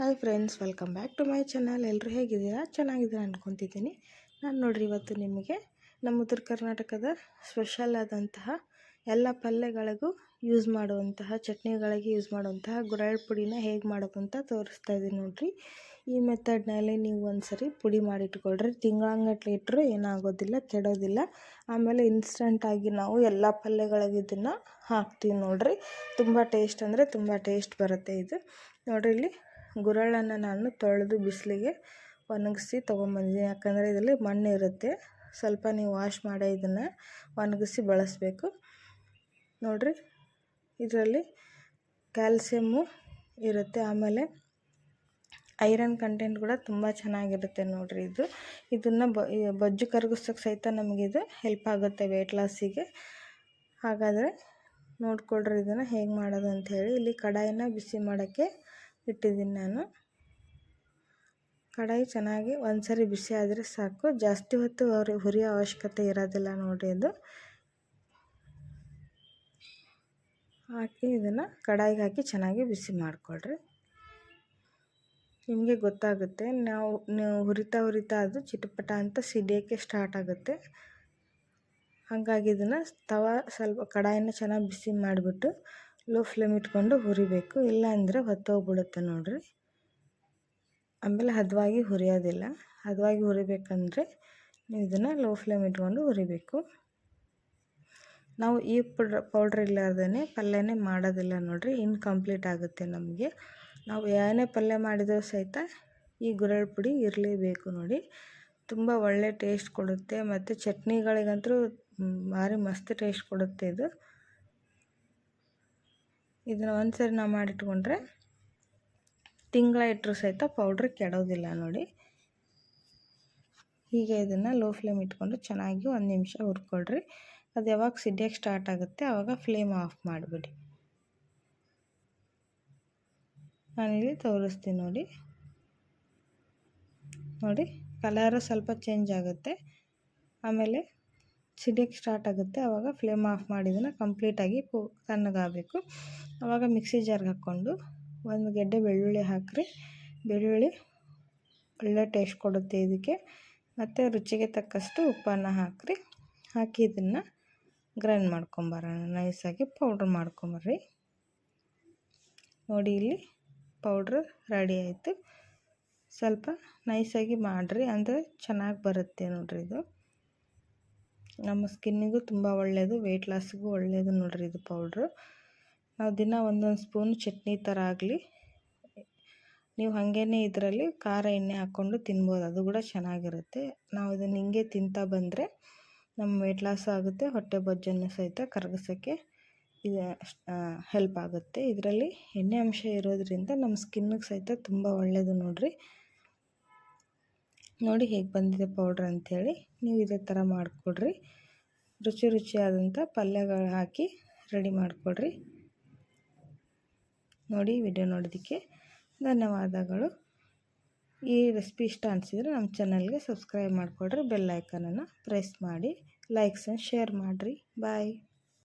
Hi friends, welcome back to my channel. ಎಲ್ಲರೂ ಹೇಗಿದ್ದೀರಾ? ಚೆನ್ನಾಗಿದ್ದೀರಾ ಅಂದ್ಕೊತಿದ್ದೀನಿ. ನಾನು ನೋಡ್ರಿ ಇವತ್ತು ನಿಮಗೆ ನಮ್ಮ ಉತ್ತರ ಕರ್ನಾಟಕದ ಸ್ಪೆಷಲ್ ಆದಂತಹ ಎಲ್ಲ ಪಲ್ಯಗಳಿಗೂ ಯೂಸ್ ಮಾಡುವಂತಹ ಚಟ್ನಿಗಳಿಗೆ ಯೂಸ್ ಮಾಡುವಂತಹ ಗುರೆಳ್ಳು ಪುಡಿನ ಹೇಗೆ ಮಾಡೋದು ಅಂತ ತೋರಿಸ್ತಾ ಇದ್ದೀನಿ ನೋಡ್ರಿ. ಈ ಮೆಥಡ್ನಲ್ಲಿ ನೀವು ಒಂದ್ಸರಿ ಪುಡಿ ಮಾಡಿಟ್ಕೊಳ್ರಿ. ತಿಂಗಳಂಗಟ್ಲೆ ಇಟ್ಟರು ಏನಾಗೋದಿಲ್ಲ, ಕೆಡೋದಿಲ್ಲ. ಆಮೇಲೆ ಇನ್ಸ್ಟಂಟಾಗಿ ನಾವು ಎಲ್ಲ ಪಲ್ಯಗಳಿಗೆ ಇದನ್ನು ಹಾಕ್ತೀವಿ ನೋಡ್ರಿ. ತುಂಬ ಟೇಸ್ಟ್ ಅಂದರೆ ತುಂಬ ಟೇಸ್ಟ್ ಬರುತ್ತೆ ಇದು ನೋಡ್ರಿ. ಇಲ್ಲಿ ಗುರೆಳ್ಳನ್ನು ನಾನು ತೊಳೆದು ಬಿಸಿಲಿಗೆ ಒಣಗಿಸಿ ತೊಗೊಂಬಂದಿದ್ದೀನಿ. ಯಾಕಂದರೆ ಇದರಲ್ಲಿ ಮಣ್ಣು ಇರುತ್ತೆ. ಸ್ವಲ್ಪ ನೀವು ವಾಶ್ ಮಾಡಿ ಇದನ್ನು ಒಣಗಿಸಿ ಬಳಸಬೇಕು ನೋಡ್ರಿ. ಇದರಲ್ಲಿ ಕ್ಯಾಲ್ಸಿಯಮ್ಮು ಇರುತ್ತೆ, ಆಮೇಲೆ ಐರನ್ ಕಂಟೆಂಟ್ ಕೂಡ ತುಂಬ ಚೆನ್ನಾಗಿರುತ್ತೆ ನೋಡ್ರಿ. ಇದನ್ನು ಬೊಜ್ಜು ಕರಗಿಸೋಕ್ಕೆ ಸಹಿತ ನಮಗಿದು ಹೆಲ್ಪ್ ಆಗುತ್ತೆ, ವೆಯ್ಟ್ ಲಾಸಿಗೆ. ಹಾಗಾದರೆ ನೋಡ್ಕೊಳ್ರಿ ಇದನ್ನು ಹೇಗೆ ಮಾಡೋದು ಅಂಥೇಳಿ. ಇಲ್ಲಿ ಕಡಾಯಿನ ಬಿಸಿ ಮಾಡೋಕ್ಕೆ ಇಟ್ಟಿದ್ದೀನಿ ನಾನು. ಕಡಾಯಿ ಚೆನ್ನಾಗಿ ಒಂದ್ಸರಿ ಬಿಸಿ ಆದರೆ ಸಾಕು, ಜಾಸ್ತಿ ಹೊತ್ತು ಹುರಿಯೋ ಅವಶ್ಯಕತೆ ಇರೋದಿಲ್ಲ ನೋಡ್ರಿ. ಅದು ಹಾಕಿ ಇದನ್ನು ಕಡಾಯಿಗೆ ಹಾಕಿ ಚೆನ್ನಾಗಿ ಬಿಸಿ ಮಾಡಿಕೊಳ್ರಿ. ನಿಮಗೆ ಗೊತ್ತಾಗುತ್ತೆ, ನೀವು ಹುರಿತಾ ಅದು ಚಿಟಪಟ ಅಂತ ಸಿಡಿಯೋಕ್ಕೆ ಸ್ಟಾರ್ಟ್ ಆಗುತ್ತೆ. ಹಾಗಾಗಿ ಇದನ್ನು ಸ್ವಲ್ಪ ಕಡಾಯಿನ ಚೆನ್ನಾಗಿ ಬಿಸಿ ಮಾಡಿಬಿಟ್ಟು ಲೋ ಫ್ಲೇಮ್ ಇಟ್ಕೊಂಡು ಹುರಿಬೇಕು. ಇಲ್ಲ ಅಂದರೆ ಹೊತ್ತೋಗ್ಬಿಡುತ್ತೆ ನೋಡ್ರಿ. ಆಮೇಲೆ ಹದವಾಗಿ ಹುರಿಯೋದಿಲ್ಲ. ಹದವಾಗಿ ಹುರಿಬೇಕಂದ್ರೆ ನೀವು ಇದನ್ನು ಲೋ ಫ್ಲೇಮ್ ಇಟ್ಕೊಂಡು ಹುರಿಬೇಕು. ನಾವು ಈ ಪೌಡ್ರ್ ಇಲ್ಲಾರ್ದೇ ಪಲ್ಯನೇ ಮಾಡೋದಿಲ್ಲ ನೋಡ್ರಿ, ಇನ್ಕಂಪ್ಲೀಟ್ ಆಗುತ್ತೆ ನಮಗೆ. ನಾವು ಏನೇ ಪಲ್ಯ ಮಾಡಿದರೂ ಸಹಿತ ಈ ಗುರೆಳ್ಳು ಪುಡಿ ಇರಲೇಬೇಕು ನೋಡಿ. ತುಂಬ ಒಳ್ಳೆ ಟೇಸ್ಟ್ ಕೊಡುತ್ತೆ, ಮತ್ತು ಚಟ್ನಿಗಳಿಗಂತೂ ಭಾರಿ ಮಸ್ತ್ ಟೇಸ್ಟ್ ಕೊಡುತ್ತೆ ಇದು. ಇದನ್ನು ಒಂದ್ಸರಿ ನಾವು ಮಾಡಿಟ್ಕೊಂಡ್ರೆ ತಿಂಗಳ ಇಟ್ಟರು ಸಹಿತ ಪೌಡ್ರ್ ಕೆಡೋದಿಲ್ಲ ನೋಡಿ. ಹೀಗೆ ಇದನ್ನು ಲೋ ಫ್ಲೇಮ್ ಇಟ್ಕೊಂಡು ಚೆನ್ನಾಗಿ 1 ನಿಮಿಷ ಹುರ್ಕೊಳ್ರಿ. ಅದು ಯಾವಾಗ ಸಿಡಿಯೋಕ್ಕೆ ಸ್ಟಾರ್ಟ್ ಆಗುತ್ತೆ ಆವಾಗ ಫ್ಲೇಮ್ ಆಫ್ ಮಾಡಿಬಿಡಿ. ನಾನಿಲ್ಲಿ ತೋರಿಸ್ತೀನಿ ನೋಡಿ. ಕಲರು ಸ್ವಲ್ಪ ಚೇಂಜ್ ಆಗುತ್ತೆ, ಆಮೇಲೆ ಸಿಡಿಯೋಕ್ಕೆ ಸ್ಟಾರ್ಟ್ ಆಗುತ್ತೆ. ಆವಾಗ ಫ್ಲೇಮ್ ಆಫ್ ಮಾಡಿದ್ದನ್ನು ಕಂಪ್ಲೀಟಾಗಿ ತಣ್ಣಗಾಗಬೇಕು. ಆವಾಗ ಮಿಕ್ಸಿ ಜಾರ್ಗೆ ಹಾಕ್ಕೊಂಡು 1 ಗೆಡ್ಡೆ ಬೆಳ್ಳುಳ್ಳಿ ಹಾಕಿರಿ. ಬೆಳ್ಳುಳ್ಳಿ ಒಳ್ಳೆ ಟೇಸ್ಟ್ ಕೊಡುತ್ತೆ ಇದಕ್ಕೆ. ಮತ್ತು ರುಚಿಗೆ ತಕ್ಕಷ್ಟು ಉಪ್ಪನ್ನು ಹಾಕಿರಿ. ಹಾಕಿ ಇದನ್ನು ಗ್ರೈಂಡ್ ಮಾಡ್ಕೊಂಬರೋಣ, ನೈಸಾಗಿ ಪೌಡ್ರ್ ಮಾಡ್ಕೊಂಬರ್ರಿ. ನೋಡಿ, ಇಲ್ಲಿ ಪೌಡ್ರ್ ರೆಡಿ ಆಯಿತು. ಸ್ವಲ್ಪ ನೈಸಾಗಿ ಮಾಡಿರಿ, ಅಂದರೆ ಚೆನ್ನಾಗಿ ಬರುತ್ತೆ ನೋಡ್ರಿ. ಇದು ನಮ್ಮ ಸ್ಕಿನ್ನಿಗೂ ತುಂಬ ಒಳ್ಳೆಯದು, ವೆಯ್ಟ್ ಲಾಸ್ಗೂ ಒಳ್ಳೆಯದು ನೋಡ್ರಿ ಇದು ಪೌಡ್ರು. ನಾವು ದಿನ 1 ಸ್ಪೂನ್ ಚಟ್ನಿ ಥರ ಆಗಲಿ, ನೀವು ಹಾಗೇ ಇದರಲ್ಲಿ ಖಾರ ಎಣ್ಣೆ ಹಾಕ್ಕೊಂಡು ತಿನ್ಬೋದು, ಅದು ಕೂಡ ಚೆನ್ನಾಗಿರುತ್ತೆ. ನಾವು ಇದನ್ನು ಹಿಂಗೆ ತಿಂತಾ ಬಂದರೆ ನಮ್ಮ ವೆಯ್ಟ್ ಲಾಸ್ ಆಗುತ್ತೆ, ಹೊಟ್ಟೆ ಬೊಜ್ಜನ್ನು ಸಹಿತ ಕರಗಿಸೋಕ್ಕೆ ಇದು ಹೆಲ್ಪ್ ಆಗುತ್ತೆ. ಇದರಲ್ಲಿ ಎಣ್ಣೆ ಅಂಶ ಇರೋದ್ರಿಂದ ನಮ್ಮ ಸ್ಕಿನ್ನಿಗೆ ಸಹಿತ ತುಂಬ ಒಳ್ಳೆಯದು ನೋಡ್ರಿ. ನೋಡಿ ಹೇಗೆ ಬಂದಿದೆ ಪೌಡ್ರ್ ಅಂಥೇಳಿ. ನೀವು ಇದೇ ಥರ ಮಾಡಿಕೊಡ್ರಿ. ರುಚಿಯಾದಂಥ ಪಲ್ಯಗಳು ಹಾಕಿ ರೆಡಿ ಮಾಡಿಕೊಡ್ರಿ. ನೋಡಿ, ವಿಡಿಯೋ ನೋಡೋದಕ್ಕೆ ಧನ್ಯವಾದಗಳು. ಈ ರೆಸಿಪಿ ಇಷ್ಟ ಅನಿಸಿದರೆ ನಮ್ಮ ಚಾನಲ್ಗೆ ಸಬ್ಸ್ಕ್ರೈಬ್ ಮಾಡಿಕೊಡ್ರಿ. ಬೆಲ್ ಐಕಾನನ್ನು ಪ್ರೆಸ್ ಮಾಡಿ, ಲೈಕ್ಸ್ ಆ್ಯಂಡ್ ಶೇರ್ ಮಾಡಿರಿ. ಬಾಯ್.